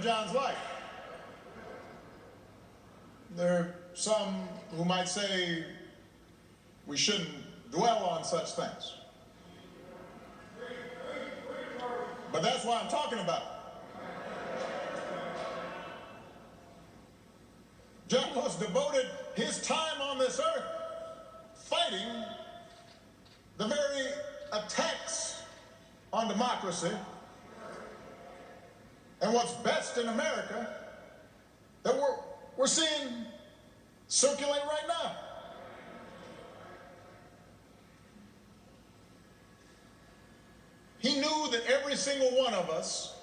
John's life. There are some who might say we shouldn't dwell on such things. But that's what I'm talking about. John Lewis devoted his time on this earth fighting the very attacks on democracy and what's best in America that we're seeing circulate right now. He knew that every single one of us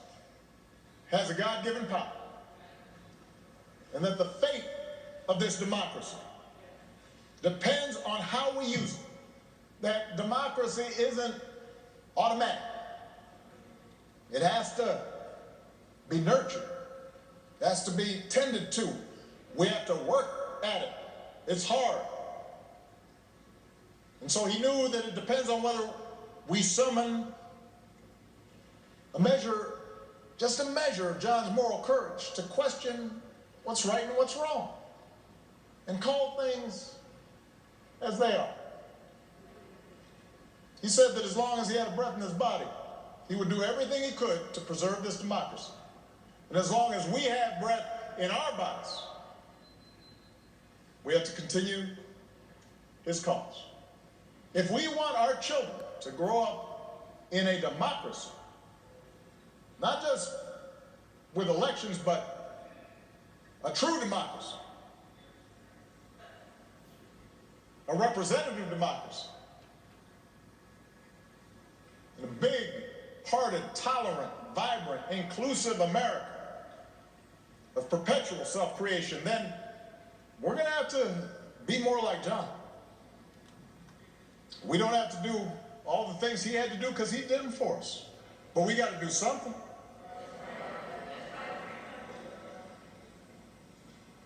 has a God-given power, and that the fate of this democracy depends on how we use it. That democracy isn't automatic. It has to be nurtured. It has to be tended to. We have to work at it. It's hard. And so he knew that it depends on whether we summon a measure, just a measure of John's moral courage to question what's right and what's wrong and call things as they are. He said that as long as he had a breath in his body, he would do everything he could to preserve this democracy. And as long as we have breath in our bodies, we have to continue his cause. If we want our children to grow up in a democracy, not just with elections, but a true democracy, a representative democracy, and a big-hearted, tolerant, vibrant, inclusive America of perpetual self-creation, then we're going to have to be more like John. We don't have to do all the things he had to do because he did them for us, but we got to do something.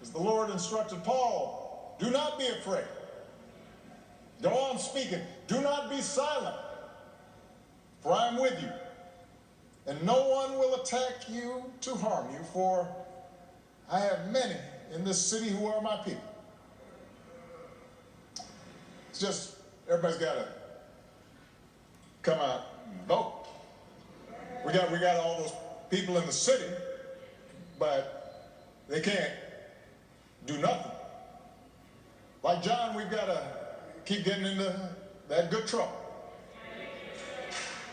As the Lord instructed Paul, do not be afraid. Go on speaking. Do not be silent, for I am with you, and no one will attack you to harm you, for I have many in this city who are my people. It's just, everybody's got to come out and vote. We got all those people in the city, but they can't do nothing. Like John, we've got to keep getting into that good trouble.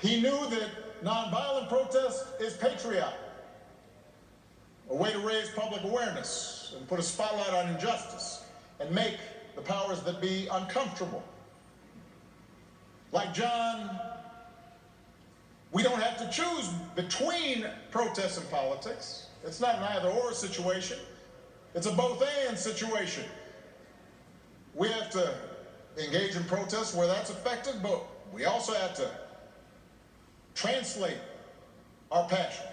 He knew that nonviolent protest is patriotic, a way to raise public awareness and put a spotlight on injustice and make the powers that be uncomfortable. Like John, we don't have to choose between protests and politics. It's not an either-or situation. It's a both-and situation. We have to engage in protests where that's effective, but we also have to translate our passion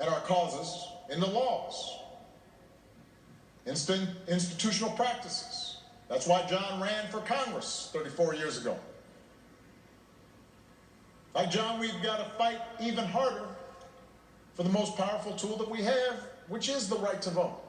and our causes into laws, institutional practices. That's why John ran for Congress 34 years ago. Like John, we've got to fight even harder for the most powerful tool that we have, which is the right to vote.